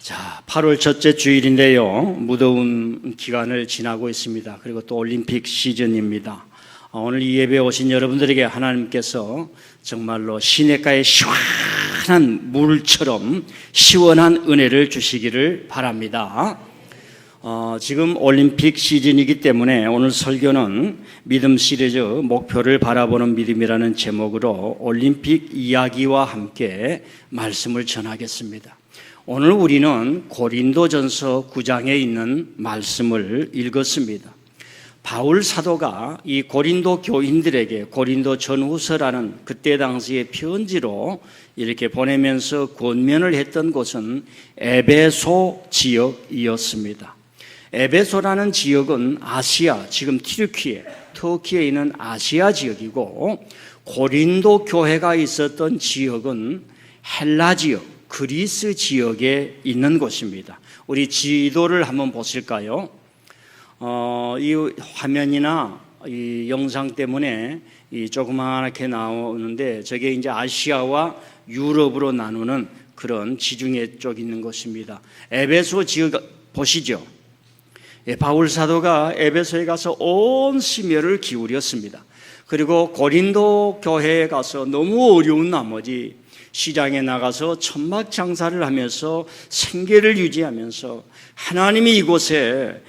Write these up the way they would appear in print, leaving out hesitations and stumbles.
자, 8월 첫째 주일인데요. 무더운 기간을 지나고 있습니다. 그리고 또 올림픽 시즌입니다. 오늘 이 예배에 오신 여러분들에게 하나님께서 정말로 시냇가의 시원한 물처럼 시원한 은혜를 주시기를 바랍니다. 지금 올림픽 시즌이기 때문에 오늘 설교는 믿음 시리즈 목표를 바라보는 믿음이라는 제목으로 올림픽 이야기와 함께 말씀을 전하겠습니다. 오늘 우리는 고린도전서 9장에 있는 말씀을 읽었습니다. 바울 사도가 이 고린도 교인들에게 고린도 전후서라는 그때 당시의 편지로 이렇게 보내면서 권면을 했던 곳은 에베소 지역이었습니다. 에베소라는 지역은 아시아, 지금 터키에 있는 아시아 지역이고, 고린도 교회가 있었던 지역은 헬라 지역, 그리스 지역에 있는 곳입니다. 우리 지도를 한번 보실까요? 이 화면이나 이 영상 때문에 이 조그맣게 나오는데, 저게 이제 아시아와 유럽으로 나누는 그런 지중해 쪽 있는 곳입니다. 에베소 지역 보시죠. 바울 사도가 에베소에 가서 온 심혈을 기울였습니다. 그리고 고린도 교회에 가서 너무 어려운 나머지 시장에 나가서 천막 장사를 하면서 생계를 유지하면서 하나님이 이곳에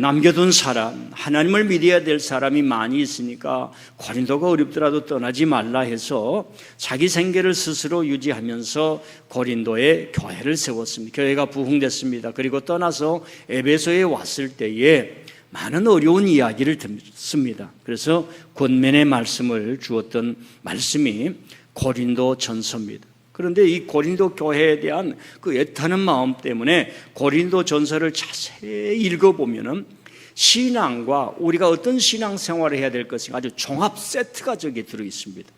남겨둔 사람, 하나님을 믿어야 될 사람이 많이 있으니까 고린도가 어렵더라도 떠나지 말라 해서 자기 생계를 스스로 유지하면서 고린도에 교회를 세웠습니다. 교회가 부흥됐습니다. 그리고 떠나서 에베소에 왔을 때에 많은 어려운 이야기를 듣습니다. 그래서 권면의 말씀을 주었던 말씀이 고린도 전서입니다. 그런데 이 고린도 교회에 대한 그 애타는 마음 때문에 고린도 전서를 자세히 읽어보면은 신앙과 우리가 어떤 신앙 생활을 해야 될 것인가 아주 종합 세트가 저기에 들어 있습니다.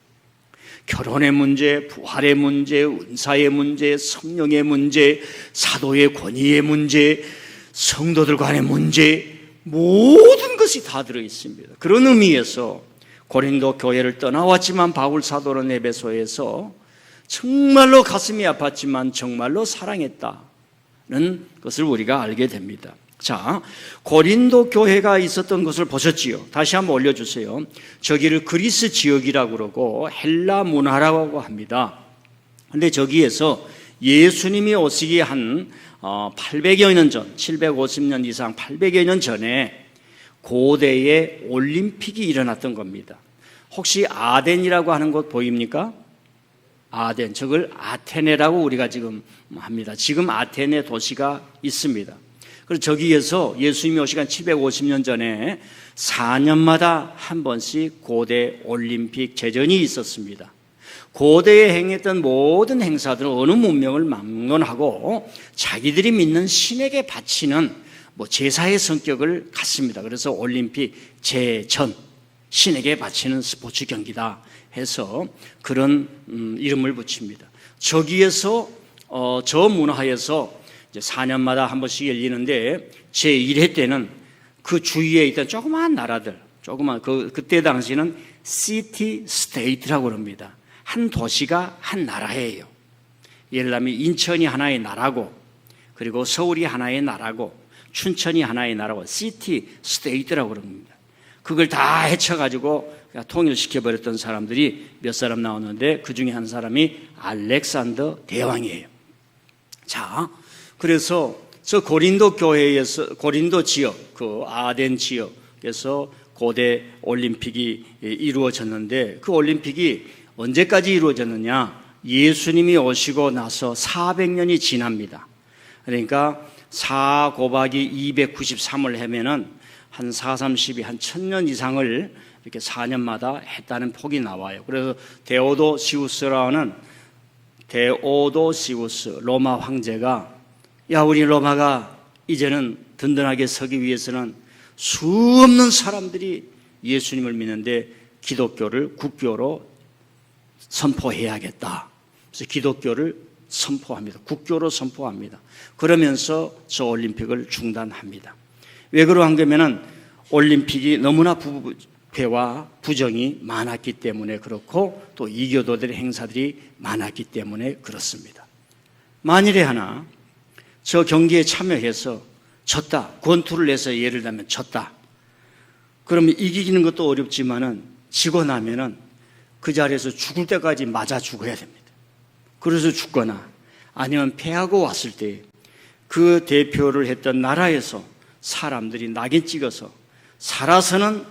결혼의 문제, 부활의 문제, 은사의 문제, 성령의 문제, 사도의 권위의 문제, 성도들 간의 문제, 모든 것이 다 들어 있습니다. 그런 의미에서 고린도 교회를 떠나왔지만 바울 사도는 에베소에서 정말로 가슴이 아팠지만 정말로 사랑했다는 것을 우리가 알게 됩니다. 자, 고린도 교회가 있었던 것을 보셨지요? 다시 한번 올려주세요. 저기를 그리스 지역이라고 그러고 헬라 문화라고 합니다. 그런데 저기에서 예수님이 오시기 한 800여 년 전, 750년 이상 800여 년 전에 고대에 올림픽이 일어났던 겁니다. 혹시 아덴이라고 하는 곳 보입니까? 아덴, 저걸 아테네라고 우리가 지금 합니다. 지금 아테네 도시가 있습니다. 그래서 저기에서 예수님이 오시기 한 750년 전에 4년마다 한 번씩 고대 올림픽 제전이 있었습니다. 고대에 행했던 모든 행사들은 어느 문명을 막론하고 자기들이 믿는 신에게 바치는 제사의 성격을 갖습니다. 그래서 올림픽 제전, 신에게 바치는 스포츠 경기다 해서 그런 이름을 붙입니다. 저기에서 저 문화에서 이제 4년마다 한 번씩 열리는데 제1회 때는 그 주위에 있던 조그마한 나라들, 그때 당시는 시티 스테이트라고 합니다. 한 도시가 한 나라예요. 예를 들면 인천이 하나의 나라고, 그리고 서울이 하나의 나라고, 춘천이 하나의 나라고, 시티 스테이트라고 합니다. 그걸 다 헤쳐가지고 통일시켜버렸던 사람들이 몇 사람 나오는데 그 중에 한 사람이 알렉산더 대왕이에요. 자, 그래서 저 고린도 교회에서, 고린도 지역, 그 아덴 지역에서 고대 올림픽이 이루어졌는데, 그 올림픽이 언제까지 이루어졌느냐? 예수님이 오시고 나서 400년이 지납니다. 그러니까 4 곱하기 293을 하면은 한 4, 32, 한 1000년 이상을 이렇게 4년마다 했다는 폭이 나와요. 그래서 데오도시우스 로마 황제가, 야, 우리 로마가 이제는 든든하게 서기 위해서는 수없는 사람들이 예수님을 믿는데 기독교를 국교로 선포해야겠다. 그래서 기독교를 선포합니다. 국교로 선포합니다. 그러면서 저 올림픽을 중단합니다. 왜 그러한 거면은 올림픽이 너무나 부패와 부정이 많았기 때문에 그렇고, 또 이교도들의 행사들이 많았기 때문에 그렇습니다. 만일에 하나 저 경기에 참여해서 졌다. 권투를 내서 예를 들면 졌다. 그러면 이기는 것도 어렵지만은 지고 나면은 그 자리에서 죽을 때까지 맞아 죽어야 됩니다. 그래서 죽거나 아니면 패하고 왔을 때 그 대표를 했던 나라에서 사람들이 낙인 찍어서 살아서는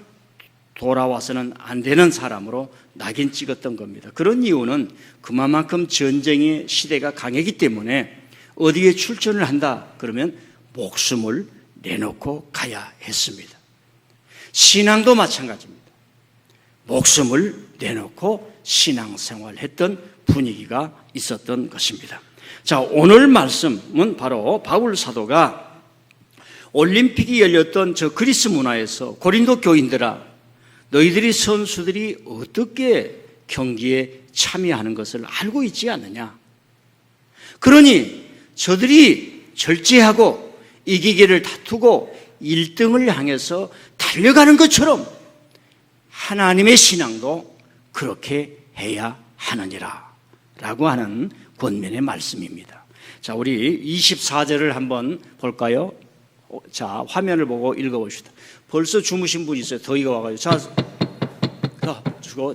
돌아와서는 안 되는 사람으로 낙인 찍었던 겁니다. 그런 이유는 그만큼 전쟁의 시대가 강했기 때문에 어디에 출전을 한다 그러면 목숨을 내놓고 가야 했습니다. 신앙도 마찬가지입니다. 목숨을 내놓고 신앙생활을 했던 분위기가 있었던 것입니다. 자, 오늘 말씀은 바로 바울 사도가 올림픽이 열렸던 저 그리스 문화에서 고린도 교인들아, 너희들이 선수들이 어떻게 경기에 참여하는 것을 알고 있지 않느냐. 그러니 저들이 절제하고 이기기를 다투고 1등을 향해서 달려가는 것처럼 하나님의 신앙도 그렇게 해야 하느니라 라고 하는 권면의 말씀입니다. 자, 우리 24절을 한번 볼까요? 자, 화면을 보고 읽어봅시다. 벌써 주무신 분이 있어요. 더 익어와가지고.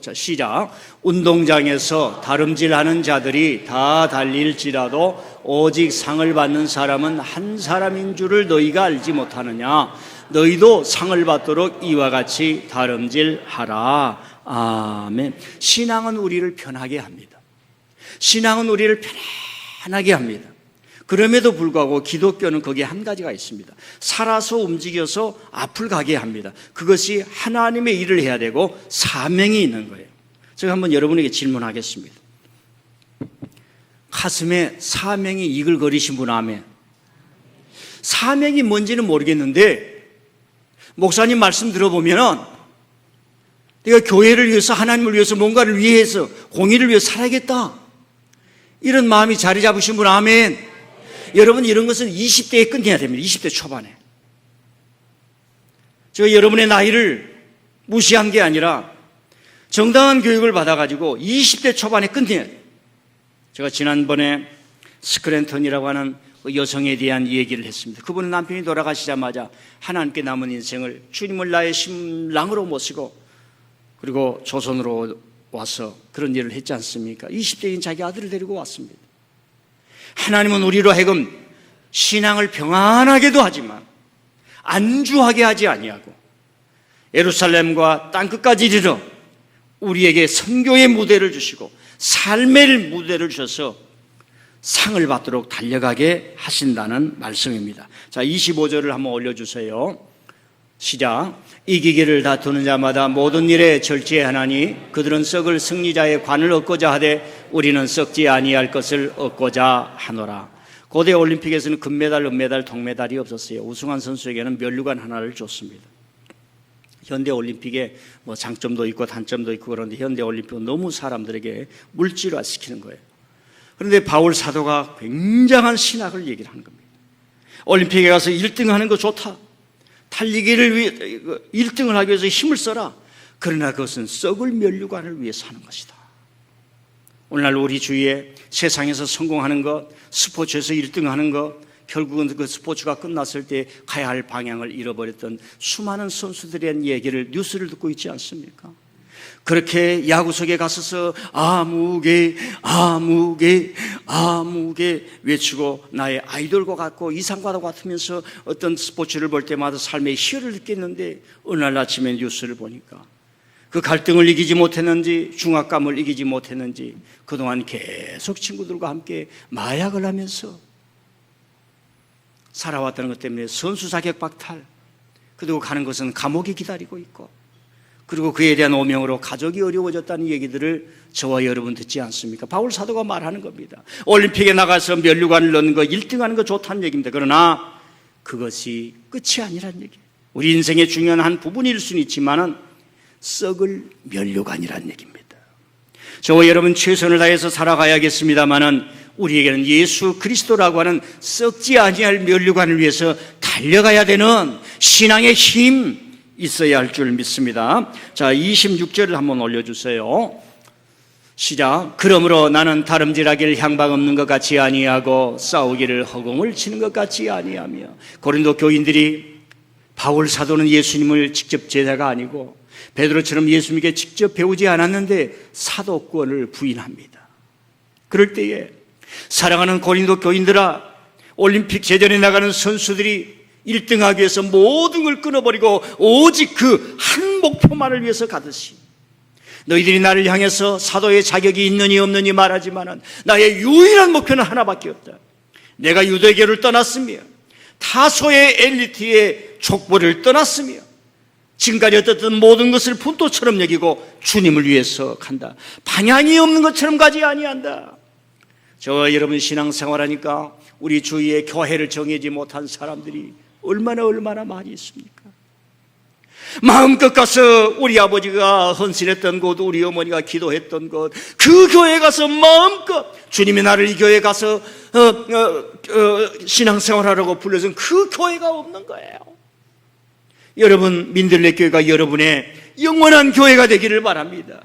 자, 시작. 운동장에서 다름질하는 자들이 다 달릴지라도 오직 상을 받는 사람은 한 사람인 줄을 너희가 알지 못하느냐. 너희도 상을 받도록 이와 같이 다름질하라. 아멘. 신앙은 우리를 편하게 합니다. 신앙은 우리를 편안하게 합니다. 그럼에도 불구하고 기독교는 거기에 한 가지가 있습니다. 살아서 움직여서 앞을 가게 합니다. 그것이 하나님의 일을 해야 되고 사명이 있는 거예요. 제가 한번 여러분에게 질문하겠습니다. 가슴에 사명이 이글거리신 분 아멘. 사명이 뭔지는 모르겠는데 목사님 말씀 들어보면은 내가 교회를 위해서 하나님을 위해서 뭔가를 위해서 공의를 위해서 살아야겠다 이런 마음이 자리 잡으신 분 아멘. 여러분 이런 것은 20대에 끝내야 됩니다. 20대 초반에. 제가 여러분의 나이를 무시한 게 아니라 정당한 교육을 받아가지고 20대 초반에 끝내야 돼요. 제가 지난번에 스크랜턴이라고 하는 여성에 대한 얘기를 했습니다. 그분은 남편이 돌아가시자마자 하나님께 남은 인생을 주님을 나의 신랑으로 모시고 그리고 조선으로 와서 그런 일을 했지 않습니까? 20대인 자기 아들을 데리고 왔습니다. 하나님은 우리로 하여금 신앙을 평안하게도 하지만 안주하게 하지 아니하고 예루살렘과 땅끝까지 이르러 우리에게 선교의 무대를 주시고 삶의 무대를 주셔서 상을 받도록 달려가게 하신다는 말씀입니다. 자, 25절을 한번 올려주세요. 시작. 이기기를 다투는 자마다 모든 일에 절제하나니 그들은 썩을 승리자의 관을 얻고자 하되 우리는 썩지 아니할 것을 얻고자 하노라. 고대 올림픽에서는 금메달, 은메달, 동메달이 없었어요. 우승한 선수에게는 면류관 하나를 줬습니다. 현대 올림픽에 뭐 장점도 있고 단점도 있고 그런데 현대 올림픽은 너무 사람들에게 물질화시키는 거예요. 그런데 바울 사도가 굉장한 신학을 얘기를 하는 겁니다. 올림픽에 가서 1등 하는 거 좋다. 달리기를 위해 1등을 하기 위해서 힘을 써라. 그러나 그것은 썩을 면류관을 위해서 하는 것이다. 오늘날 우리 주위에 세상에서 성공하는 것, 스포츠에서 1등하는 것, 결국은 그 스포츠가 끝났을 때 가야 할 방향을 잃어버렸던 수많은 선수들에 대한 얘기를 뉴스를 듣고 있지 않습니까? 그렇게 야구석에 가서서 아무개 외치고 나의 아이돌과 같고 이상과도 같으면서 어떤 스포츠를 볼 때마다 삶의 희열을 느꼈는데 어느 날 아침에 뉴스를 보니까 그 갈등을 이기지 못했는지 중압감을 이기지 못했는지 그동안 계속 친구들과 함께 마약을 하면서 살아왔다는 것 때문에 선수 자격 박탈, 그리고 가는 것은 감옥이 기다리고 있고 그리고 그에 대한 오명으로 가족이 어려워졌다는 얘기들을 저와 여러분 듣지 않습니까? 바울 사도가 말하는 겁니다. 올림픽에 나가서 면류관을 넣는 거 1등하는 거 좋다는 얘기입니다. 그러나 그것이 끝이 아니란 얘기예요. 우리 인생의 중요한 한 부분일 수는 있지만은 썩을 면류관이란 얘기입니다. 저와 여러분 최선을 다해서 살아가야겠습니다만은 우리에게는 예수 그리스도라고 하는 썩지 아니할 면류관을 위해서 달려가야 되는 신앙의 힘 있어야 할 줄 믿습니다. 자, 26절을 한번 올려주세요. 시작. 그러므로 나는 다름질하기를 향방 없는 것 같이 아니하고 싸우기를 허공을 치는 것 같이 아니하며. 고린도 교인들이 바울 사도는 예수님을 직접 제자가 아니고 베드로처럼 예수님께 직접 배우지 않았는데 사도권을 부인합니다. 그럴 때에 사랑하는 고린도 교인들아, 올림픽 제전에 나가는 선수들이 1등하기 위해서 모든 걸 끊어버리고 오직 그 한 목표만을 위해서 가듯이 너희들이 나를 향해서 사도의 자격이 있느니 없느니 말하지만 나의 유일한 목표는 하나밖에 없다. 내가 유대교를 떠났으며 다소의 엘리트의 족보를 떠났으며 지금까지 어떻든 모든 것을 분도처럼 여기고 주님을 위해서 간다. 방향이 없는 것처럼 가지 아니한다. 저와 여러분 신앙생활하니까 우리 주위에 교회를 정하지 못한 사람들이 얼마나 많이 있습니까? 마음껏 가서 우리 아버지가 헌신했던 곳, 우리 어머니가 기도했던 곳, 그 교회 가서 마음껏 주님이 나를 이 교회 가서 신앙생활하라고 불러준 그 교회가 없는 거예요. 여러분, 민들레 교회가 여러분의 영원한 교회가 되기를 바랍니다.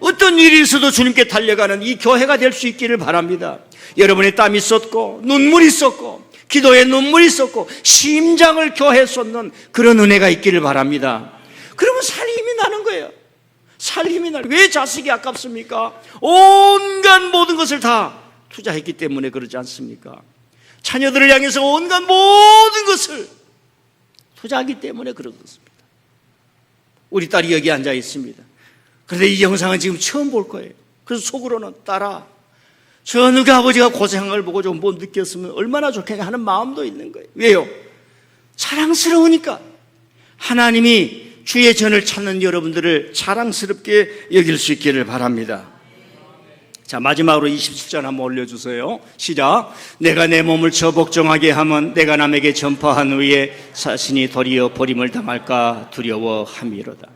어떤 일이 있어도 주님께 달려가는 이 교회가 될 수 있기를 바랍니다. 여러분의 땀이 쏟고 눈물이 쏟고 기도에 눈물이 쏟고 심장을 교회에 쏟는 그런 은혜가 있기를 바랍니다. 그러면 살 힘이 나는 거예요. 살 힘이 나는 거예요. 왜 자식이 아깝습니까? 온갖 모든 것을 다 투자했기 때문에 그러지 않습니까? 자녀들을 향해서 온갖 모든 것을 투자하기 때문에 그렇습니다. 우리 딸이 여기 앉아 있습니다. 그런데 이 영상은 지금 처음 볼 거예요. 그래서 속으로는 딸아, 저 누가 아버지가 고생한 걸 보고 좀 못 느꼈으면 얼마나 좋겠냐 하는 마음도 있는 거예요. 왜요? 자랑스러우니까. 하나님이 주의 전을 찾는 여러분들을 자랑스럽게 여길 수 있기를 바랍니다. 자, 마지막으로 27절 한번 올려주세요. 시작. 내가 내 몸을 저 복종하게 하면 내가 남에게 전파한 후에 자신이 도리어 버림을 당할까 두려워함이로다.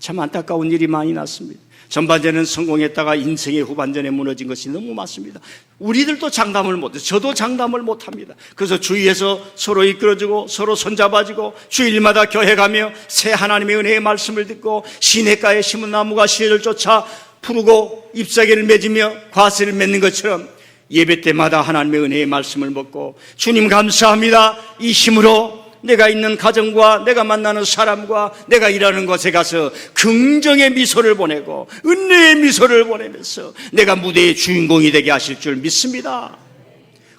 참 안타까운 일이 많이 났습니다. 전반전은 성공했다가 인생의 후반전에 무너진 것이 너무 많습니다. 우리들도 장담을 못해요. 저도 장담을 못합니다. 그래서 주위에서 서로 이끌어주고 서로 손잡아주고 주일마다 교회 가며 새 하나님의 은혜의 말씀을 듣고 시냇가에 심은 나무가 씨를 쫓아 푸르고 잎사귀를 맺으며 과실을 맺는 것처럼 예배 때마다 하나님의 은혜의 말씀을 먹고 주님 감사합니다. 이 힘으로 내가 있는 가정과 내가 만나는 사람과 내가 일하는 곳에 가서 긍정의 미소를 보내고 은혜의 미소를 보내면서 내가 무대의 주인공이 되게 하실 줄 믿습니다.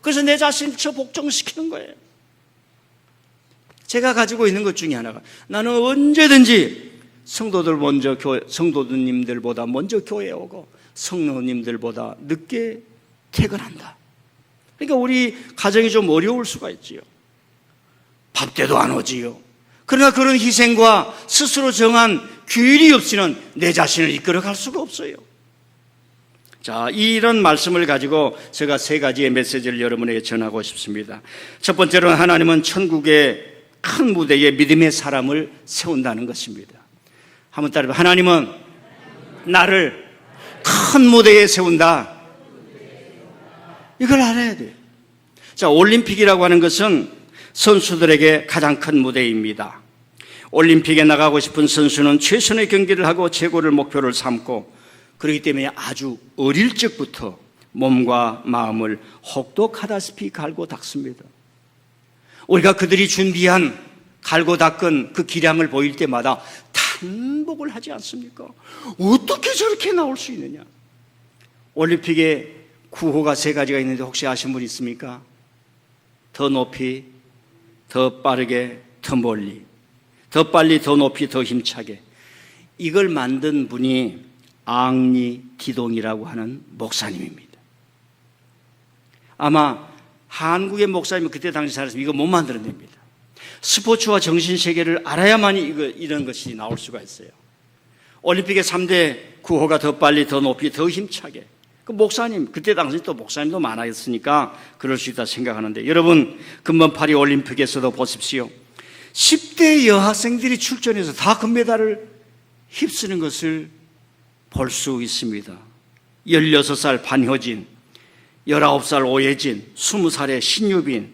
그래서 내 자신을 저 복종시키는 거예요. 제가 가지고 있는 것 중에 하나가 나는 언제든지 성도님들보다 먼저 교회에 오고 성도님들보다 늦게 퇴근한다. 그러니까 우리 가정이 좀 어려울 수가 있지요. 밥 때도 안 오지요. 그러나 그런 희생과 스스로 정한 규율이 없이는 내 자신을 이끌어갈 수가 없어요. 자, 이런 말씀을 가지고 제가 세 가지의 메시지를 여러분에게 전하고 싶습니다. 첫 번째로는 하나님은 천국의 큰 무대에 믿음의 사람을 세운다는 것입니다. 한번 따라해봐. 하나님은 나를 큰 무대에 세운다. 이걸 알아야 돼요. 자, 올림픽이라고 하는 것은 선수들에게 가장 큰 무대입니다. 올림픽에 나가고 싶은 선수는 최선의 경기를 하고 최고를 목표를 삼고 그렇기 때문에 아주 어릴 적부터 몸과 마음을 혹독하다시피 갈고 닦습니다. 우리가 그들이 준비한 갈고 닦은 그 기량을 보일 때마다 탄복을 하지 않습니까? 어떻게 저렇게 나올 수 있느냐? 올림픽에 구호가 세 가지가 있는데 혹시 아신 분 있습니까? 더 높이, 더 빠르게, 더 멀리, 더 빨리, 더 높이, 더 힘차게. 이걸 만든 분이 앙리 디동이라고 하는 목사님입니다. 아마 한국의 목사님은 그때 당시 살았으면 이거 못 만들어냅니다. 스포츠와 정신세계를 알아야만이 이런 것이 나올 수가 있어요. 올림픽의 3대 구호가 더 빨리, 더 높이, 더 힘차게. 그 목사님, 그때 당시 또 목사님도 많았으니까 그럴 수 있다 생각하는데, 여러분 금번 파리 올림픽에서도 보십시오. 10대 여학생들이 출전해서 다 금메달을 휩쓰는 것을 볼 수 있습니다. 16살 반효진, 19살 오예진, 20살의 신유빈,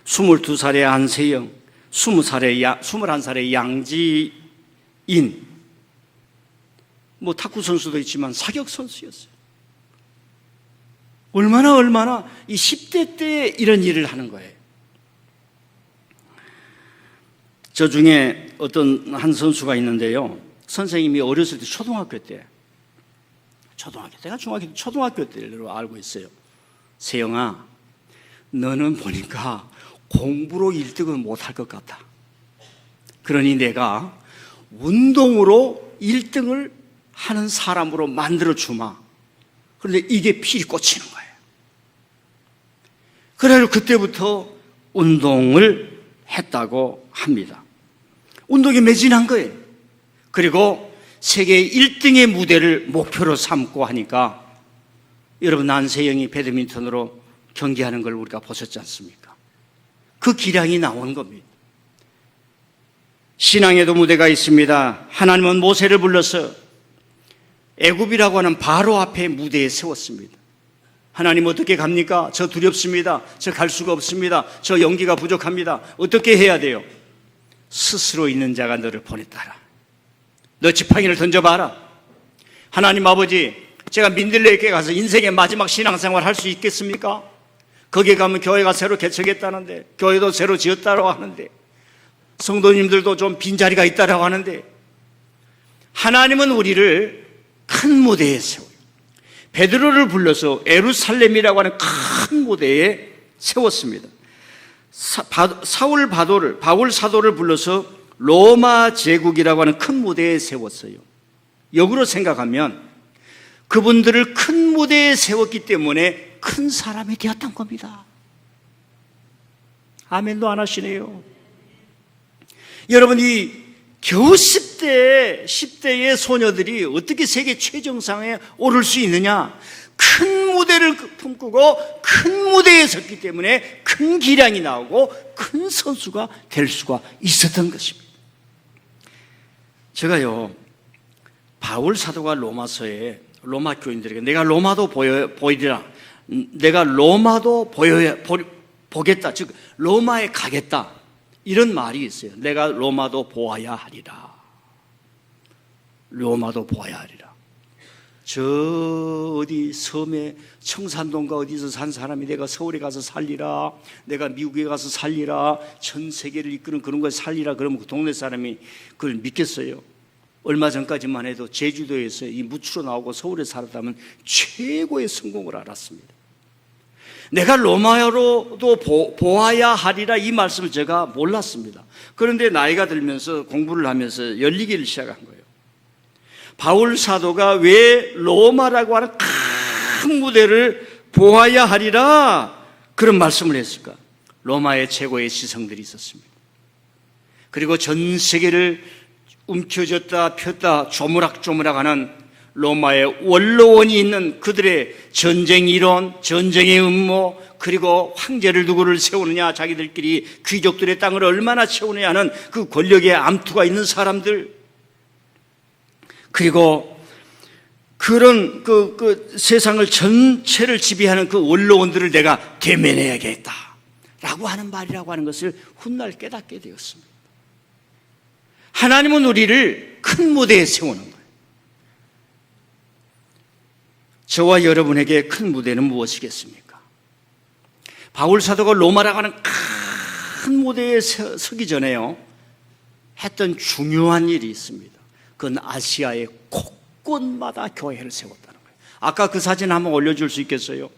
22살의 안세영, 21살의 양지인, 뭐 탁구 선수도 있지만 사격 선수였어요. 얼마나 이 10대 때 이런 일을 하는 거예요. 저 중에 어떤 한 선수가 있는데요. 선생님이 어렸을 때 초등학교 때가 초등학교 때로 알고 있어요. 세영아, 너는 보니까 공부로 1등은 못할 것 같다. 그러니 내가 운동으로 1등을 하는 사람으로 만들어 주마. 그런데 이게 필이 꽂히는 거예요. 그래서 그때부터 운동을 했다고 합니다. 운동에 매진한 거예요. 그리고 세계 1등의 무대를 목표로 삼고 하니까 여러분, 안세영이 배드민턴으로 경기하는 걸 우리가 보셨지 않습니까? 그 기량이 나온 겁니다. 신앙에도 무대가 있습니다. 하나님은 모세를 불러서 애굽이라고 하는 바로 앞에 무대에 세웠습니다. 하나님 어떻게 갑니까? 저 두렵습니다. 저 갈 수가 없습니다. 저 용기가 부족합니다. 어떻게 해야 돼요? 스스로 있는 자가 너를 보냈다라. 너 지팡이를 던져봐라. 하나님 아버지, 제가 민들레교회 가서 인생의 마지막 신앙생활 할 수 있겠습니까? 거기에 가면 교회가 새로 개척했다는데, 교회도 새로 지었다고 하는데, 성도님들도 좀 빈자리가 있다고 하는데, 하나님은 우리를 큰 무대에 세워요. 베드로를 불러서 예루살렘이라고 하는 큰 무대에 세웠습니다. 바울 사도를 불러서 로마 제국이라고 하는 큰 무대에 세웠어요. 역으로 생각하면 그분들을 큰 무대에 세웠기 때문에 큰 사람이 되었던 겁니다. 아멘도 안 하시네요. 여러분이 겨우 10대의 소녀들이 어떻게 세계 최정상에 오를 수 있느냐? 큰 무대를 품고 큰 무대에 섰기 때문에 큰 기량이 나오고 큰 선수가 될 수가 있었던 것입니다. 제가요, 바울 사도가 로마서에 로마 교인들에게 내가 로마도 보이리라, 내가 로마도 보겠다, 즉 로마에 가겠다, 이런 말이 있어요. 내가 로마도 보아야 하리라. 로마도 보아야 하리라. 저 어디 섬에 청산동가 어디서 산 사람이 내가 서울에 가서 살리라, 내가 미국에 가서 살리라, 전 세계를 이끄는 그런 걸 살리라 그러면 그 동네 사람이 그걸 믿겠어요? 얼마 전까지만 해도 제주도에서 이 무추로 나오고 서울에 살았다면 최고의 성공을 알았습니다. 내가 로마로도 보아야 하리라, 이 말씀을 제가 몰랐습니다. 그런데 나이가 들면서 공부를 하면서 열리기를 시작한 거예요. 바울 사도가 왜 로마라고 하는 큰 무대를 보아야 하리라 그런 말씀을 했을까? 로마의 최고의 지성들이 있었습니다. 그리고 전 세계를 움켜쥐었다 폈다 조무락조무락하는 로마의 원로원이 있는 그들의 전쟁 이론, 전쟁의 음모, 그리고 황제를 누구를 세우느냐, 자기들끼리 귀족들의 땅을 얼마나 채우느냐 하는 그 권력의 암투가 있는 사람들, 그리고 그런 그 세상을 전체를 지배하는 그 원로원들을 내가 대면해야겠다 라고 하는 말이라고 하는 것을 훗날 깨닫게 되었습니다. 하나님은 우리를 큰 무대에 세우는 거예요. 저와 여러분에게 큰 무대는 무엇이겠습니까? 바울 사도가 로마라고 하는 큰 무대에 서기 전에요, 했던 중요한 일이 있습니다. 그건 아시아의 곳곳마다 교회를 세웠다는 거예요. 아까 그 사진 한번 올려줄 수 있겠어요?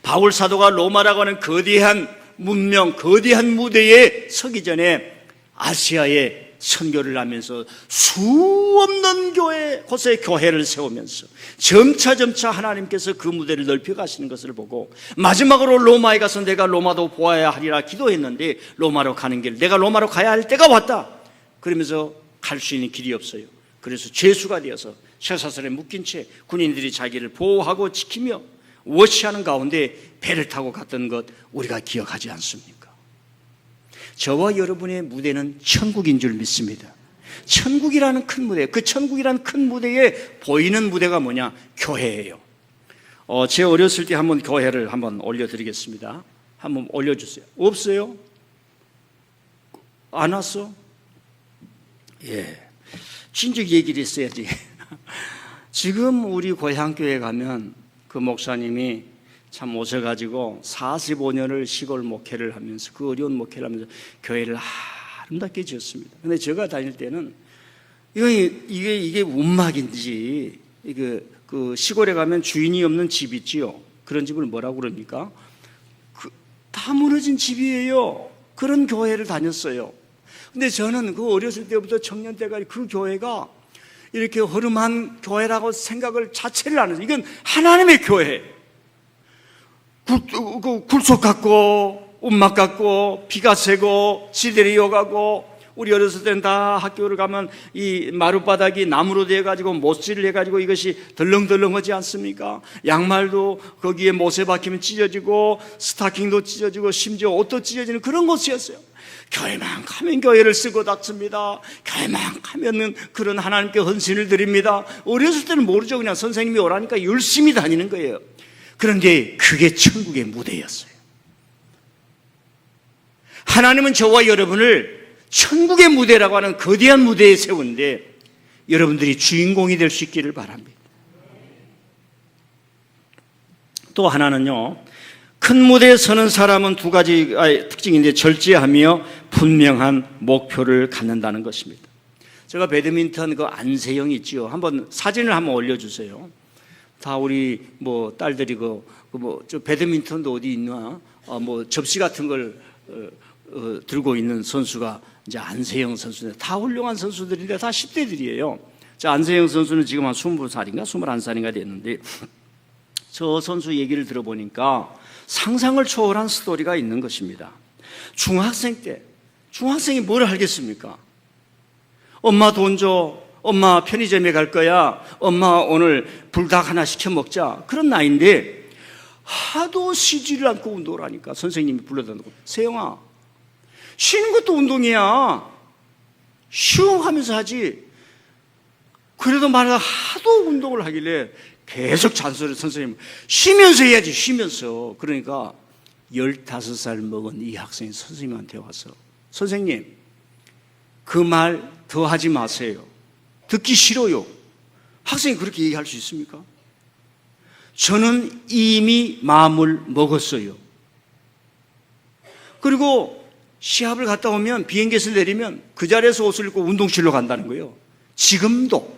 바울 사도가 로마라고 하는 거대한 문명, 거대한 무대에 서기 전에 아시아에 선교를 하면서 수없는 곳에 교회를 세우면서 점차 하나님께서 그 무대를 넓혀 가시는 것을 보고 마지막으로 로마에 가서 내가 로마도 보아야 하리라 기도했는데 로마로 가는 길, 내가 로마로 가야 할 때가 왔다 그러면서 갈 수 있는 길이 없어요. 그래서 죄수가 되어서 쇠사슬에 묶인 채 군인들이 자기를 보호하고 지키며 워치하는 가운데 배를 타고 갔던 것 우리가 기억하지 않습니까? 저와 여러분의 무대는 천국인 줄 믿습니다. 천국이라는 큰 무대, 그 천국이라는 큰 무대에 보이는 무대가 뭐냐? 교회예요. 제 어렸을 때 한번 교회를 한번 올려드리겠습니다. 한번 올려주세요. 없어요? 안 왔어? 예. 진즉 얘기를 했어야지. 지금 우리 고향교회 가면 그 목사님이 참 오셔가지고 45년을 시골 목회를 하면서 그 어려운 목회를 하면서 교회를 아름답게 지었습니다. 근데 제가 다닐 때는 이게 운막인지 그 시골에 가면 주인이 없는 집 있지요. 그런 집을 뭐라고 그럽니까? 다 무너진 집이에요. 그런 교회를 다녔어요. 근데 저는 그 어렸을 때부터 청년 때까지 그 교회가 이렇게 허름한 교회라고 생각을 자체를 안 해요. 이건 하나님의 교회. 굴속 같고 운막 같고 비가 새고 지대를 이어가고, 우리 어렸을 때는 다 학교를 가면 이 마룻바닥이 나무로 되어가지고 못질을 해가지고 이것이 덜렁덜렁하지 않습니까? 양말도 거기에 못에 박히면 찢어지고 스타킹도 찢어지고 심지어 옷도 찢어지는 그런 곳이었어요. 교회만 가면 교회를 쓰고 닦습니다. 교회만 가면은 그런 하나님께 헌신을 드립니다. 어렸을 때는 모르죠. 그냥 선생님이 오라니까 열심히 다니는 거예요. 그런데 그게 천국의 무대였어요. 하나님은 저와 여러분을 천국의 무대라고 하는 거대한 무대에 세우는데 여러분들이 주인공이 될 수 있기를 바랍니다. 또 하나는요, 큰 무대에 서는 사람은 두 가지 특징인데 절제하며 분명한 목표를 갖는다는 것입니다. 제가 배드민턴 그 안세영 있지요. 한번 사진을 한번 올려주세요. 다 우리 딸들이 저 배드민턴도 어디 있나 접시 같은 걸 들고 있는 선수가 이제 안세영 선수인데 다 훌륭한 선수들인데 다 10대들이에요. 자, 안세영 선수는 지금 한 20살인가 21살인가 됐는데 저 선수 얘기를 들어보니까 상상을 초월한 스토리가 있는 것입니다. 중학생 때, 중학생이 뭘 알겠습니까? 엄마 돈 줘, 엄마 편의점에 갈 거야, 엄마 오늘 불닭 하나 시켜 먹자, 그런 나이인데 하도 쉬지를 않고 운동을 하니까 선생님이 불러다 놓고, 세영아, 쉬는 것도 운동이야. 쉬어 하면서 하지. 그래도 말하다 하도 운동을 하길래 계속 잔소리, 선생님 쉬면서 해야지, 쉬면서. 그러니까 15살 먹은 이 학생이 선생님한테 와서, 선생님 그 말 더 하지 마세요. 듣기 싫어요. 학생이 그렇게 얘기할 수 있습니까? 저는 이미 마음을 먹었어요. 그리고 시합을 갔다 오면 비행기에서 내리면 그 자리에서 옷을 입고 운동실로 간다는 거예요. 지금도.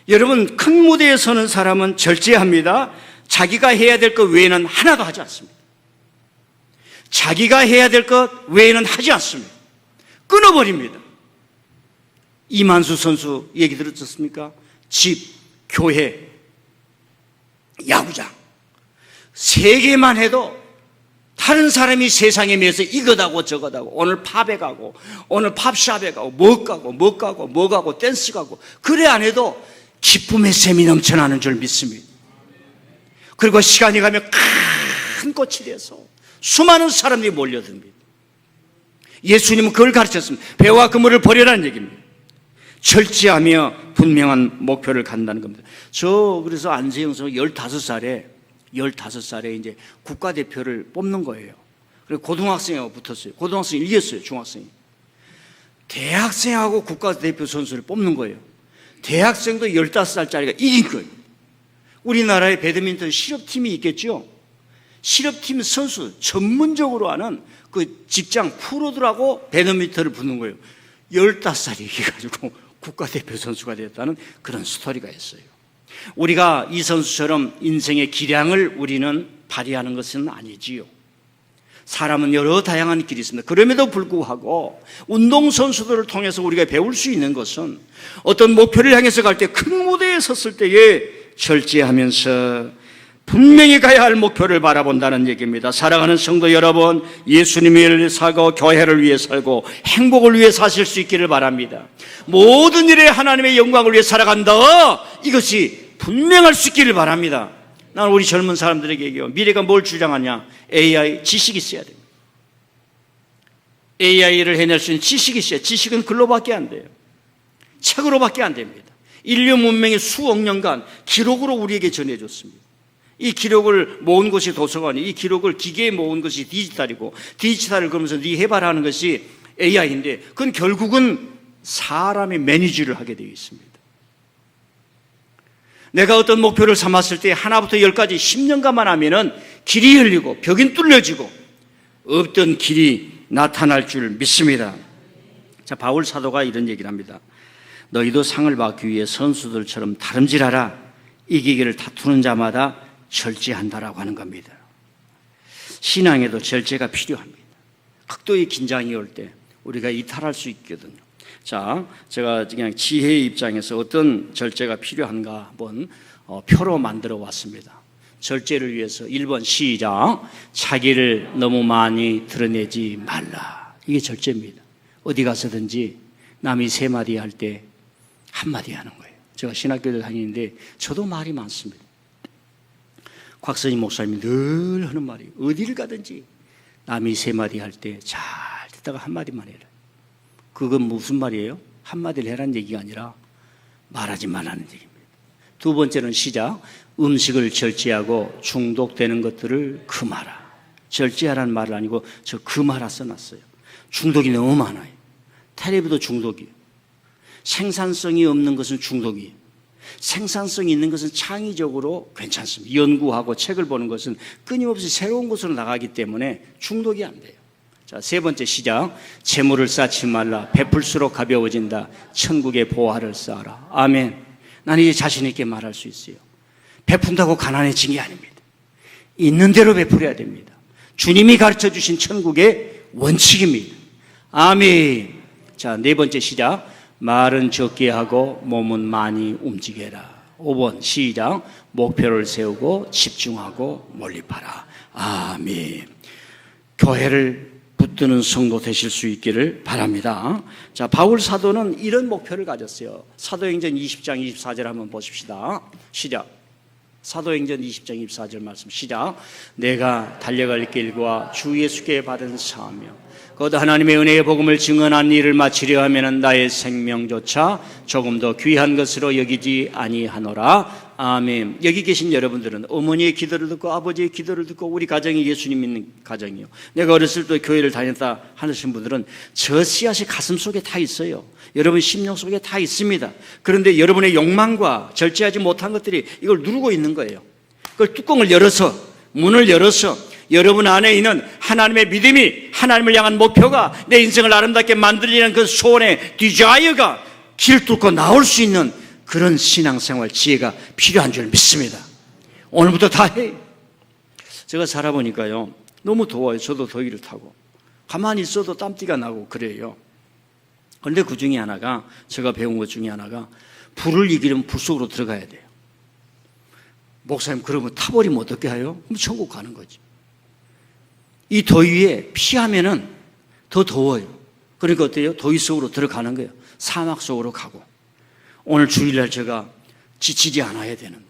여러분, 큰 무대에 서는 사람은 절제합니다. 자기가 해야 될 것 외에는 하나도 하지 않습니다. 자기가 해야 될 것 외에는 하지 않습니다. 끊어버립니다. 이만수 선수 얘기 들었습니까? 집, 교회, 야구장, 세 개만 해도 다른 사람이 세상에 매여서 이거다고 저거다고, 오늘 팝에 가고 오늘 팝샵에 가고 뭐 가고 댄스 가고, 그래 안 해도 기쁨의 샘이 넘쳐나는 줄 믿습니다. 그리고 시간이 가면 큰 꽃이 돼서 수많은 사람들이 몰려듭니다. 예수님은 그걸 가르쳤습니다. 배와 그물을 버려라는 얘기입니다. 절제하며 분명한 목표를 갖는다는 겁니다. 그래서 안세영 선수 15살에 이제 국가대표를 뽑는 거예요. 그리고 고등학생하고 붙었어요. 고등학생이 이겼어요, 중학생이. 대학생하고 국가대표 선수를 뽑는 거예요. 대학생도 15살짜리가 이긴 거예요. 우리나라에 배드민턴 실업팀이 있겠죠? 실업팀 선수, 전문적으로 하는 그 직장 프로들하고 배드민턴을 붙는 거예요. 15살이 이겨가지고 국가대표 선수가 됐다는 그런 스토리가 있어요. 우리가 이 선수처럼 인생의 기량을 우리는 발휘하는 것은 아니지요. 사람은 여러 다양한 길이 있습니다. 그럼에도 불구하고 운동선수들을 통해서 우리가 배울 수 있는 것은 어떤 목표를 향해서 갈 때, 큰 무대에 섰을 때에 절제하면서 분명히 가야 할 목표를 바라본다는 얘기입니다. 사랑하는 성도 여러분, 예수님을 위해 살고 교회를 위해 살고 행복을 위해 사실 수 있기를 바랍니다. 모든 일에 하나님의 영광을 위해 살아간다, 이것이 분명할 수 있기를 바랍니다. 나는 우리 젊은 사람들에게 얘기해요. 미래가 뭘 주장하냐? AI, 지식이 있어야 됩니다. AI를 해낼 수 있는 지식이 있어야 돼요. 지식은 글로밖에 안 돼요. 책으로밖에 안 됩니다. 인류 문명이 수억 년간 기록으로 우리에게 전해줬습니다. 이 기록을 모은 것이 도서관이, 이 기록을 기계에 모은 것이 디지털이고, 디지털을 그러면서 네 해봐라 하는 것이 AI인데, 그건 결국은 사람이 매니지를 하게 되어 있습니다. 내가 어떤 목표를 삼았을 때 하나부터 열까지 10년간만 하면은 길이 열리고 벽이 뚫려지고 없던 길이 나타날 줄 믿습니다. 자, 바울 사도가 이런 얘기를 합니다. 너희도 상을 받기 위해 선수들처럼 다름질하라. 이기기를 다투는 자마다 절제한다라고 하는 겁니다. 신앙에도 절제가 필요합니다. 극도의 긴장이 올 때 우리가 이탈할 수 있거든요. 자, 제가 그냥 지혜의 입장에서 어떤 절제가 필요한가 한번 표로 만들어 왔습니다. 절제를 위해서 1번 시작. 자기를 너무 많이 드러내지 말라. 이게 절제입니다. 어디 가서든지 남이 세 마디 할 때 한마디 하는 거예요. 제가 신학교를 다니는데 저도 말이 많습니다. 곽선임 목사님이 늘 하는 말이 어디를 가든지 남이 세 마디 할 때 잘 듣다가 한마디만 해라. 그건 무슨 말이에요? 한마디를 해라는 얘기가 아니라 말하지 말라는 얘기입니다. 두 번째는 시작. 음식을 절제하고 중독되는 것들을 금하라. 절제하라는 말은 아니고 저 금하라 써놨어요. 중독이 너무 많아요. 텔레비도 중독이에요. 생산성이 없는 것은 중독이에요. 생산성이 있는 것은 창의적으로 괜찮습니다. 연구하고 책을 보는 것은 끊임없이 새로운 곳으로 나가기 때문에 중독이 안 돼요. 자, 세 번째 시작. 재물을 쌓지 말라. 베풀수록 가벼워진다. 천국의 보화를 쌓아라. 아멘. 나는 이제 자신 있게 말할 수 있어요. 베푼다고 가난해진 게 아닙니다. 있는 대로 베풀어야 됩니다. 주님이 가르쳐 주신 천국의 원칙입니다. 아멘. 자, 네 번째 시작. 말은 적게 하고 몸은 많이 움직여라. 5번 시작. 목표를 세우고 집중하고 몰입하라. 아멘. 교회를 붙드는 성도 되실 수 있기를 바랍니다. 자, 바울 사도는 이런 목표를 가졌어요. 사도행전 20장 24절 한번 보십시다. 시작. 사도행전 20장 24절 말씀 시작. 내가 달려갈 길과 주 예수께 받은 사명 곧 하나님의 은혜의 복음을 증언한 일을 마치려 하면 나의 생명조차 조금 더 귀한 것으로 여기지 아니하노라. 아멘. 여기 계신 여러분들은 어머니의 기도를 듣고 아버지의 기도를 듣고 우리 가정이 예수님 믿는 가정이요. 내가 어렸을 때 교회를 다녔다 하시는 분들은 저 씨앗이 가슴 속에 다 있어요. 여러분 심령 속에 다 있습니다. 그런데 여러분의 욕망과 절제하지 못한 것들이 이걸 누르고 있는 거예요. 그걸 뚜껑을 열어서 문을 열어서 여러분 안에 있는 하나님의 믿음이 하나님을 향한 목표가 내 인생을 아름답게 만들려는 그 소원의 디자이어가 길 뚫고 나올 수 있는 그런 신앙생활 지혜가 필요한 줄 믿습니다. 오늘부터 다 해요. 제가 살아보니까요 너무 더워요. 저도 더위를 타고 가만히 있어도 땀띠가 나고 그래요. 그런데 그 중에 하나가 제가 배운 것 중에 하나가 불을 이기려면 불 속으로 들어가야 돼요. 목사님 그러면 타버리면 어떻게 해요? 그럼 천국 가는 거지. 이 더위에 피하면은 더 더워요. 그러니까 어때요? 더위 속으로 들어가는 거예요. 사막 속으로 가고. 오늘 주일날 제가 지치지 않아야 되는데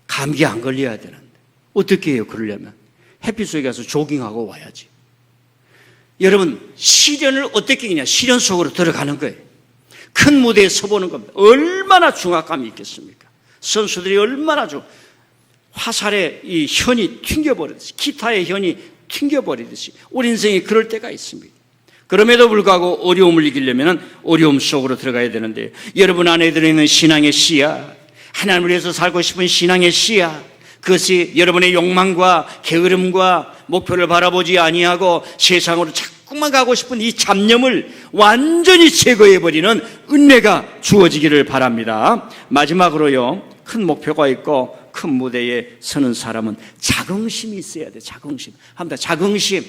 감기 안 걸려야 되는데 어떻게 해요? 그러려면 햇빛 속에 가서 조깅하고 와야지. 여러분 시련을 어떻게 이기냐? 시련 속으로 들어가는 거예요. 큰 무대에 서보는 겁니다. 얼마나 중압감이 있겠습니까? 선수들이 얼마나 화살의 이 현이 튕겨버리듯이 기타의 현이 튕겨버리듯이 우리 인생에 그럴 때가 있습니다. 그럼에도 불구하고 어려움을 이기려면 어려움 속으로 들어가야 되는데 여러분 안에 들어있는 신앙의 씨앗, 하나님을 위해서 살고 싶은 신앙의 씨앗, 그것이 여러분의 욕망과 게으름과 목표를 바라보지 아니하고 세상으로 자꾸만 가고 싶은 이 잡념을 완전히 제거해버리는 은혜가 주어지기를 바랍니다. 마지막으로요, 큰 목표가 있고 큰 무대에 서는 사람은 자긍심이 있어야 돼. 자긍심. 합니다. 자긍심.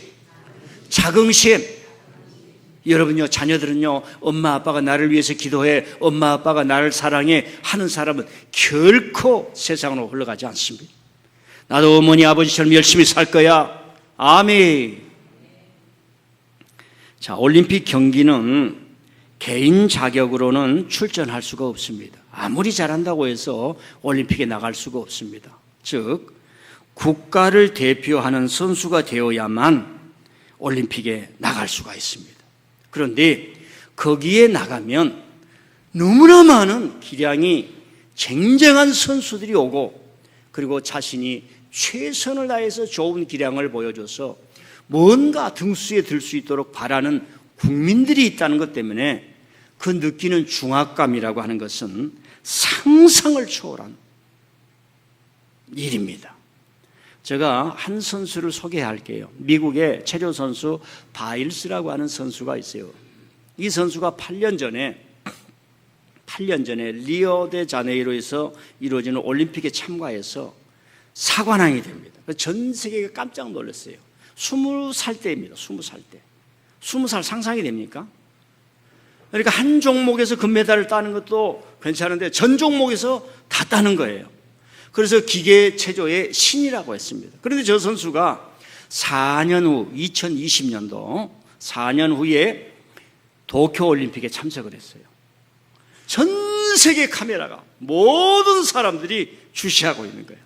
여러분요, 자녀들은요, 엄마 아빠가 나를 위해서 기도해, 엄마 아빠가 나를 사랑해 하는 사람은 결코 세상으로 흘러가지 않습니다. 나도 어머니 아버지처럼 열심히 살 거야. 아멘. 자, 올림픽 경기는 개인 자격으로는 출전할 수가 없습니다. 아무리 잘한다고 해서 올림픽에 나갈 수가 없습니다. 즉 국가를 대표하는 선수가 되어야만 올림픽에 나갈 수가 있습니다. 그런데 거기에 나가면 너무나 많은 기량이 쟁쟁한 선수들이 오고 그리고 자신이 최선을 다해서 좋은 기량을 보여줘서 뭔가 등수에 들 수 있도록 바라는 국민들이 있다는 것 때문에 그 느끼는 중압감이라고 하는 것은 상상을 초월한 일입니다. 제가 한 선수를 소개할게요. 미국의 체조 선수 바일스라고 하는 선수가 있어요. 이 선수가 8년 전에 리오데자네이루에서 이루어지는 올림픽에 참가해서 사관왕이 됩니다. 전 세계가 깜짝 놀랐어요. 20살 때입니다. 20살 때. 20살 상상이 됩니까? 그러니까 한 종목에서 금메달을 따는 것도 괜찮은데 전 종목에서 다 따는 거예요. 그래서 기계 체조의 신이라고 했습니다. 그런데 저 선수가 4년 후 2020년도 4년 후에 도쿄올림픽에 참석을 했어요. 전 세계 카메라가 모든 사람들이 주시하고 있는 거예요.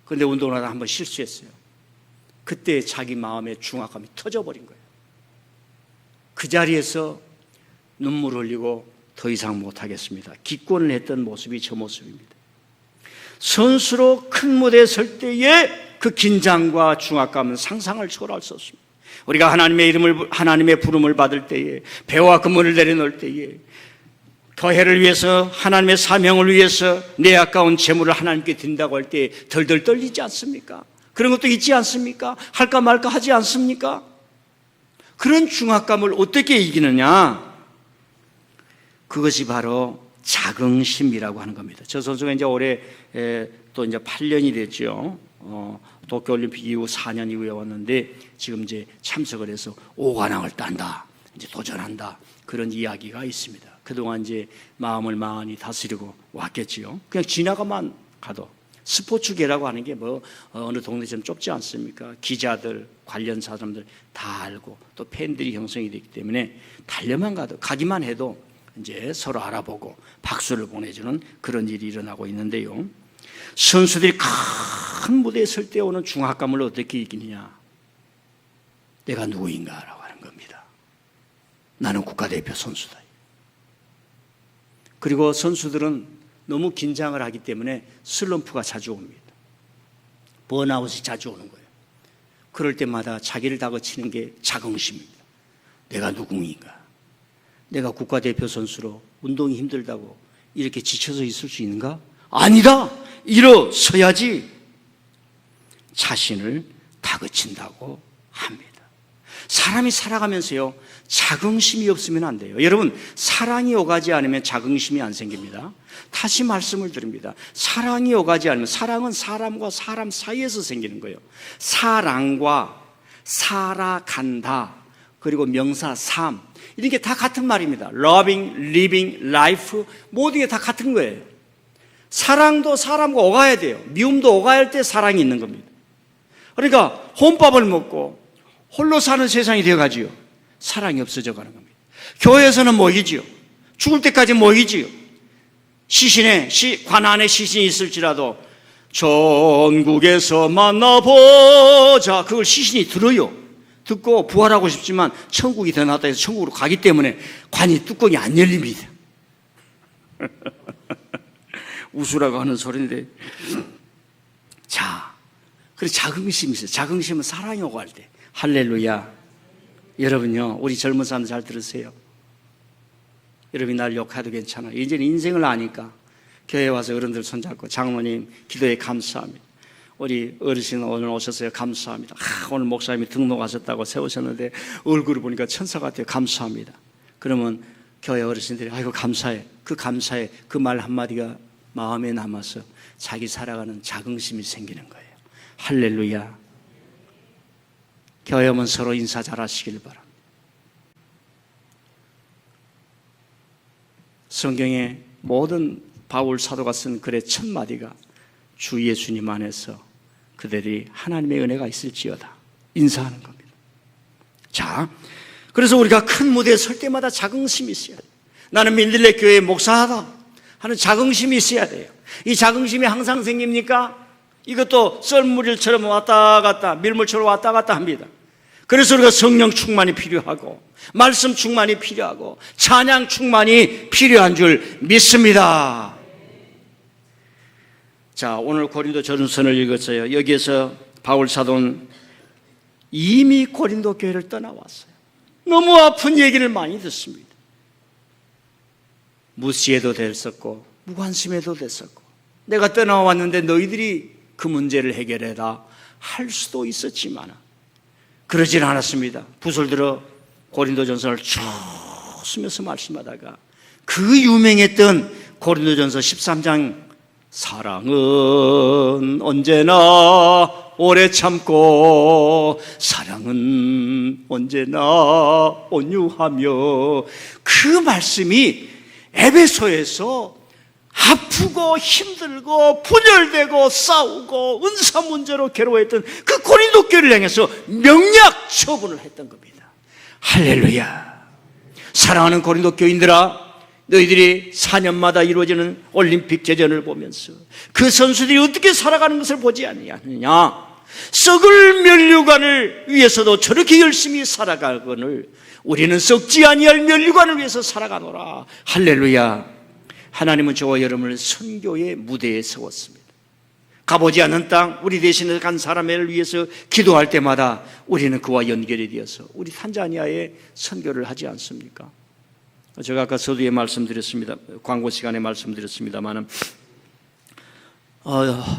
그런데 운동을 하다 한번 실수했어요. 그때 자기 마음의 중압감이 터져버린 거예요. 그 자리에서 눈물을 흘리고 더 이상 못하겠습니다. 기권을 했던 모습이 저 모습입니다. 선수로 큰 무대에 설 때의 그 긴장과 중압감은 상상을 초월할 수 없습니다. 우리가 하나님의 부름을 받을 때에, 배와 근무를 내려놓을 때에, 교회를 위해서, 하나님의 사명을 위해서 내 아까운 재물을 하나님께 드린다고 할 때 덜덜 떨리지 않습니까? 그런 것도 있지 않습니까? 할까 말까 하지 않습니까? 그런 중압감을 어떻게 이기느냐? 그것이 바로 자긍심이라고 하는 겁니다. 저 선수가 이제 올해 또 이제 8년이 됐죠. 도쿄올림픽 이후 4년 이후에 왔는데 지금 이제 참석을 해서 5관왕을 딴다. 이제 도전한다. 그런 이야기가 있습니다. 그동안 이제 마음을 많이 다스리고 왔겠지요. 그냥 지나가만 가도 스포츠계라고 하는 게 뭐 어느 동네처럼 좁지 않습니까? 기자들, 관련 사람들 다 알고 또 팬들이 형성이 되기 때문에 달려만 가도 가기만 해도 이제 서로 알아보고 박수를 보내주는 그런 일이 일어나고 있는데요. 선수들이 큰 무대에 설 때 오는 중압감을 어떻게 이기느냐? 내가 누구인가라고 하는 겁니다. 나는 국가대표 선수다. 그리고 선수들은 너무 긴장을 하기 때문에 슬럼프가 자주 옵니다. 번아웃이 자주 오는 거예요. 그럴 때마다 자기를 다그치는 게 자긍심입니다. 내가 누구인가? 내가 국가대표 선수로 운동이 힘들다고 이렇게 지쳐서 있을 수 있는가? 아니다! 일어서야지! 자신을 다그친다고 합니다. 사람이 살아가면서요, 자긍심이 없으면 안 돼요. 여러분, 사랑이 오가지 않으면 자긍심이 안 생깁니다. 다시 말씀을 드립니다. 사랑이 오가지 않으면, 사랑은 사람과 사람 사이에서 생기는 거예요. 사랑과 살아간다, 그리고 명사 삶, 이런 게 다 같은 말입니다. loving, living, life, 모든 게 다 같은 거예요. 사랑도 사람과 오가야 돼요. 미움도 오가야 할 때 사랑이 있는 겁니다. 그러니까 혼밥을 먹고 홀로 사는 세상이 되어가지요, 사랑이 없어져 가는 겁니다. 교회에서는 모이지요. 죽을 때까지 모이지요. 관 안에 시신이 있을지라도 전국에서 만나보자, 그걸 시신이 들어요. 듣고 부활하고 싶지만 천국이 더 낫다 해서 천국으로 가기 때문에 관이 뚜껑이 안 열립니다. 웃으라고 하는 소리인데, 자, 그래서 자긍심이 있어요. 자긍심은 사랑이 오고 할 때. 할렐루야. 여러분요, 우리 젊은 사람들 잘 들으세요. 여러분이 날 욕해도 괜찮아요. 이제는 인생을 아니까 교회에 와서 어른들 손잡고 장로님 기도에 감사합니다. 우리 어르신 오늘 오셨어요. 감사합니다. 오늘 목사님이 등록하셨다고 세우셨는데 얼굴을 보니까 천사 같아요. 감사합니다. 그러면 교회 어르신들이 아이고 감사해. 그 감사해. 그 말 한마디가 마음에 남아서 자기 살아가는 자긍심이 생기는 거예요. 할렐루야. 교회 오면 서로 인사 잘하시길 바랍니다. 성경의 모든 바울 사도가 쓴 글의 첫 마디가 주 예수님 안에서 그들이 하나님의 은혜가 있을지어다, 인사하는 겁니다. 자, 그래서 우리가 큰 무대에 설 때마다 자긍심이 있어야 돼요. 나는 민들레 교회의 목사하다 하는 자긍심이 있어야 돼요. 이 자긍심이 항상 생깁니까? 이것도 썰물처럼 왔다 갔다, 밀물처럼 왔다 갔다 합니다. 그래서 우리가 성령 충만이 필요하고 말씀 충만이 필요하고 찬양 충만이 필요한 줄 믿습니다. 자, 오늘 고린도 전서를 읽었어요. 여기에서 바울 사도는 이미 고린도 교회를 떠나왔어요. 너무 아픈 얘기를 많이 듣습니다. 무시해도 됐었고 무관심해도 됐었고, 내가 떠나왔는데 너희들이 그 문제를 해결해라 할 수도 있었지만 그러진 않았습니다. 붓을 들어 고린도전서를 쭉 쓰면서 말씀하다가 그 유명했던 고린도전서 13장 사랑은 언제나 오래 참고 사랑은 언제나 온유하며 그 말씀이 에베소에서 아프고 힘들고 분열되고 싸우고 은사 문제로 괴로워했던 그 고린도 교회를 향해서 명약 처분을 했던 겁니다. 할렐루야. 사랑하는 고린도 교인들아, 너희들이 4년마다 이루어지는 올림픽 대전을 보면서 그 선수들이 어떻게 살아가는 것을 보지 아니하느냐. 썩을 면류관을 위해서도 저렇게 열심히 살아가거늘 우리는 썩지 아니할 면류관을 위해서 살아가노라. 할렐루야. 하나님은 저와 여러분을 선교의 무대에 세웠습니다. 가보지 않은 땅, 우리 대신에 간 사람을 위해서 기도할 때마다 우리는 그와 연결이 되어서 우리 탄자니아에 선교를 하지 않습니까? 제가 아까 서두에 말씀드렸습니다. 광고 시간에 말씀드렸습니다만은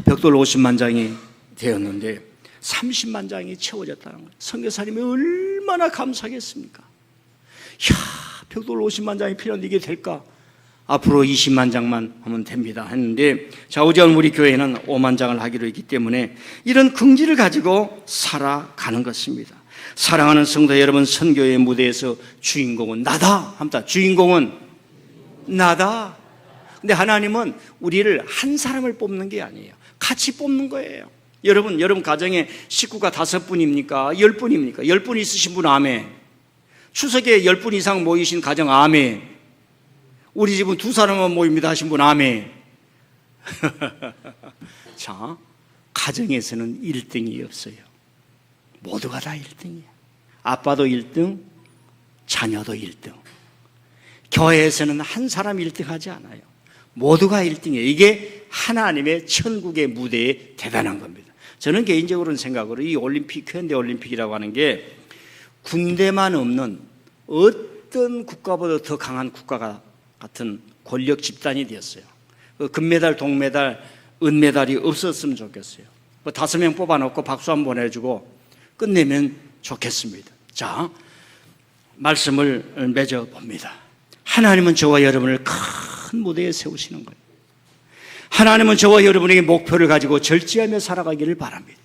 벽돌 50만 장이 되었는데 30만 장이 채워졌다는 거예요. 선교사님이 얼마나 감사하겠습니까? 벽돌 50만 장이 필요한데 이게 될까? 앞으로 20만 장만 하면 됩니다 했는데, 자, 어제 우리 교회는 5만 장을 하기로 했기 때문에 이런 긍지를 가지고 살아가는 것입니다. 사랑하는 성도 여러분, 선교의 무대에서 주인공은 나다 합니다. 주인공은 나다. 근데 하나님은 우리를 한 사람을 뽑는 게 아니에요. 같이 뽑는 거예요. 여러분 가정에 식구가 5분입니까? 10분입니까? 10분 있으신 분 아멘. 추석에 10분 이상 모이신 가정 아멘. 우리 집은 2사람만 모입니다 하신 분 아멘. 자, 가정에서는 1등이 없어요. 모두가 다 1등이에요. 아빠도 1등, 자녀도 1등. 교회에서는 한 사람 1등 하지 않아요. 모두가 1등이에요. 이게 하나님의 천국의 무대에 대단한 겁니다. 저는 개인적으로는 생각으로 이 올림픽, 현대 올림픽이라고 하는 게 군대만 없는 어떤 국가보다 더 강한 국가가 같은 권력 집단이 되었어요. 금메달, 동메달, 은메달이 없었으면 좋겠어요. 5명 뽑아놓고 박수 한번 보내주고 끝내면 좋겠습니다. 자, 말씀을 맺어 봅니다. 하나님은 저와 여러분을 큰 무대에 세우시는 거예요. 하나님은 저와 여러분에게 목표를 가지고 절제하며 살아가기를 바랍니다.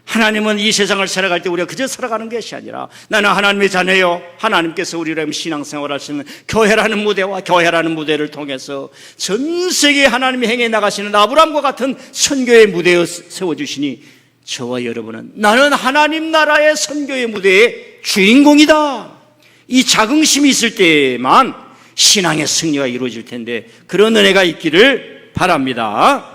하나님은 이 세상을 살아갈 때 우리가 그저 살아가는 것이 아니라 나는 하나님의 자녀요, 하나님께서 우리를 신앙생활 할 수 있는 교회라는 무대와 교회라는 무대를 통해서 전 세계에 하나님이 행해 나가시는 아브라함과 같은 선교의 무대에 세워주시니 저와 여러분은 나는 하나님 나라의 선교의 무대의 주인공이다. 이 자긍심이 있을 때만 신앙의 승리가 이루어질 텐데 그런 은혜가 있기를 바랍니다.